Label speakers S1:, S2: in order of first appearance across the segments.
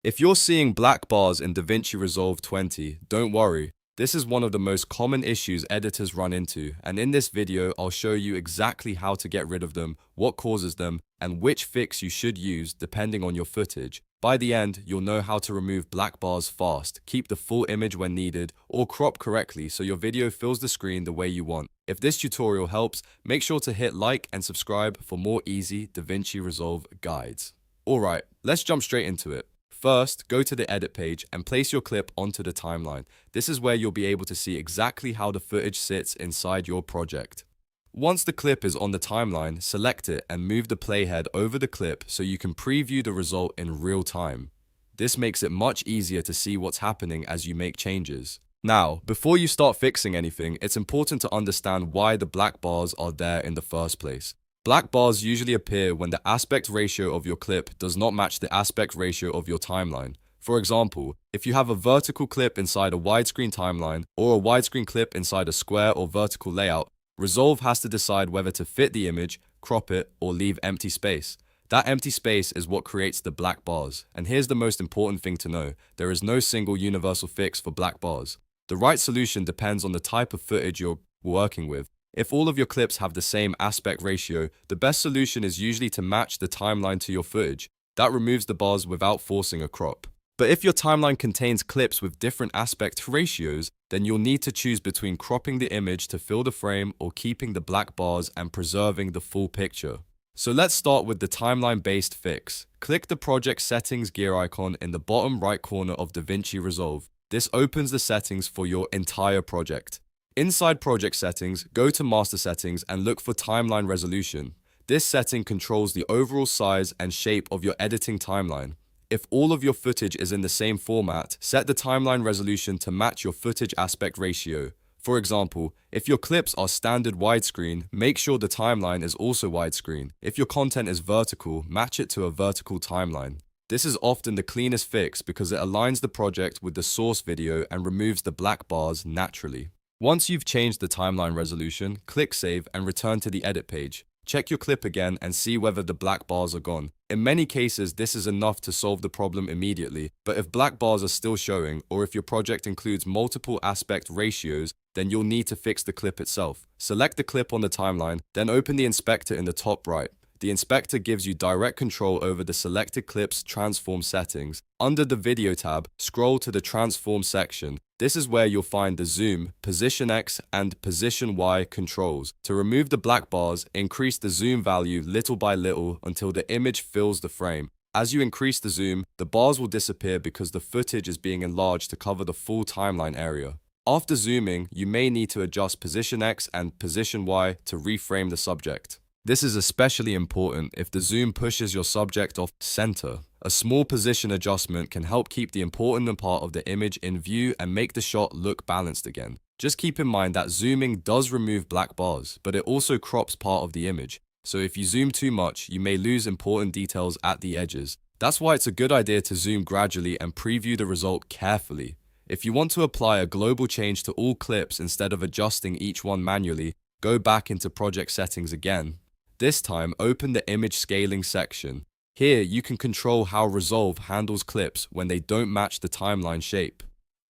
S1: If you're seeing black bars in DaVinci Resolve 20, don't worry. This is one of the most common issues editors run into, and in this video I'll show you exactly how to get rid of them, what causes them, and which fix you should use depending on your footage. By the end, you'll know how to remove black bars fast, keep the full image when needed, or crop correctly so your video fills the screen the way you want. If this tutorial helps, make sure to hit like and subscribe for more easy DaVinci Resolve guides. Alright, let's jump straight into it. First, go to the edit page and place your clip onto the timeline. This is where you'll be able to see exactly how the footage sits inside your project. Once the clip is on the timeline, select it and move the playhead over the clip so you can preview the result in real time. This makes it much easier to see what's happening as you make changes. Now, before you start fixing anything, it's important to understand why the black bars are there in the first place. Black bars usually appear when the aspect ratio of your clip does not match the aspect ratio of your timeline. For example, if you have a vertical clip inside a widescreen timeline or a widescreen clip inside a square or vertical layout, Resolve has to decide whether to fit the image, crop it, or leave empty space. That empty space is what creates the black bars. And here's the most important thing to know: there is no single universal fix for black bars. The right solution depends on the type of footage you're working with. If all of your clips have the same aspect ratio, the best solution is usually to match the timeline to your footage. That removes the bars without forcing a crop. But if your timeline contains clips with different aspect ratios, then you'll need to choose between cropping the image to fill the frame or keeping the black bars and preserving the full picture. So let's start with the timeline-based fix. Click the Project Settings gear icon in the bottom right corner of DaVinci Resolve. This opens the settings for your entire project. Inside Project Settings, go to Master Settings and look for Timeline Resolution. This setting controls the overall size and shape of your editing timeline. If all of your footage is in the same format, set the timeline resolution to match your footage aspect ratio. For example, if your clips are standard widescreen, make sure the timeline is also widescreen. If your content is vertical, match it to a vertical timeline. This is often the cleanest fix because it aligns the project with the source video and removes the black bars naturally. Once you've changed the timeline resolution, click Save and return to the edit page. Check your clip again and see whether the black bars are gone. In many cases, this is enough to solve the problem immediately, but if black bars are still showing, or if your project includes multiple aspect ratios, then you'll need to fix the clip itself. Select the clip on the timeline, then open the inspector in the top right. The inspector gives you direct control over the selected clip's transform settings. Under the Video tab, scroll to the Transform section. This is where you'll find the Zoom, Position X, and Position Y controls. To remove the black bars, increase the zoom value little by little until the image fills the frame. As you increase the zoom, the bars will disappear because the footage is being enlarged to cover the full timeline area. After zooming, you may need to adjust Position X and Position Y to reframe the subject. This is especially important if the zoom pushes your subject off center. A small position adjustment can help keep the important part of the image in view and make the shot look balanced again. Just keep in mind that zooming does remove black bars, but it also crops part of the image. So if you zoom too much, you may lose important details at the edges. That's why it's a good idea to zoom gradually and preview the result carefully. If you want to apply a global change to all clips instead of adjusting each one manually, go back into Project Settings again. This time, open the Image Scaling section. Here, you can control how Resolve handles clips when they don't match the timeline shape.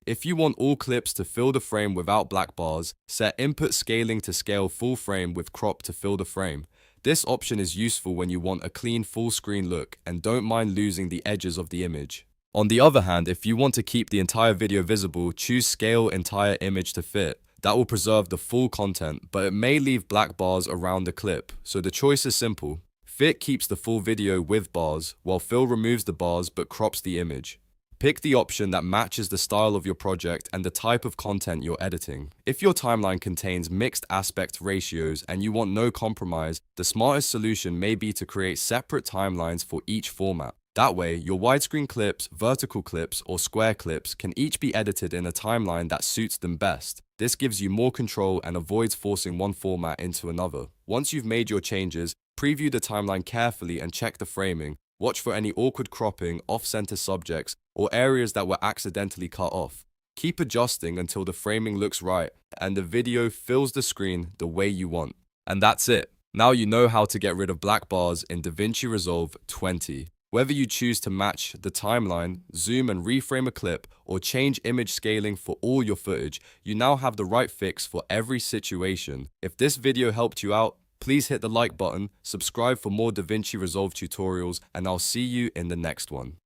S1: If you want all clips to fill the frame without black bars, set Input Scaling to scale full frame with crop to fill the frame. This option is useful when you want a clean full screen look and don't mind losing the edges of the image. On the other hand, if you want to keep the entire video visible, choose Scale Entire Image to Fit. That will preserve the full content, but it may leave black bars around the clip, so the choice is simple. Fit keeps the full video with bars, while Fill removes the bars but crops the image. Pick the option that matches the style of your project and the type of content you're editing. If your timeline contains mixed aspect ratios and you want no compromise, the smartest solution may be to create separate timelines for each format. That way, your widescreen clips, vertical clips, or square clips can each be edited in a timeline that suits them best. This gives you more control and avoids forcing one format into another. Once you've made your changes, preview the timeline carefully and check the framing. Watch for any awkward cropping, off-center subjects, or areas that were accidentally cut off. Keep adjusting until the framing looks right and the video fills the screen the way you want. And that's it. Now you know how to get rid of black bars in DaVinci Resolve 20. Whether you choose to match the timeline, zoom and reframe a clip, or change image scaling for all your footage, you now have the right fix for every situation. If this video helped you out, please hit the like button, subscribe for more DaVinci Resolve tutorials, and I'll see you in the next one.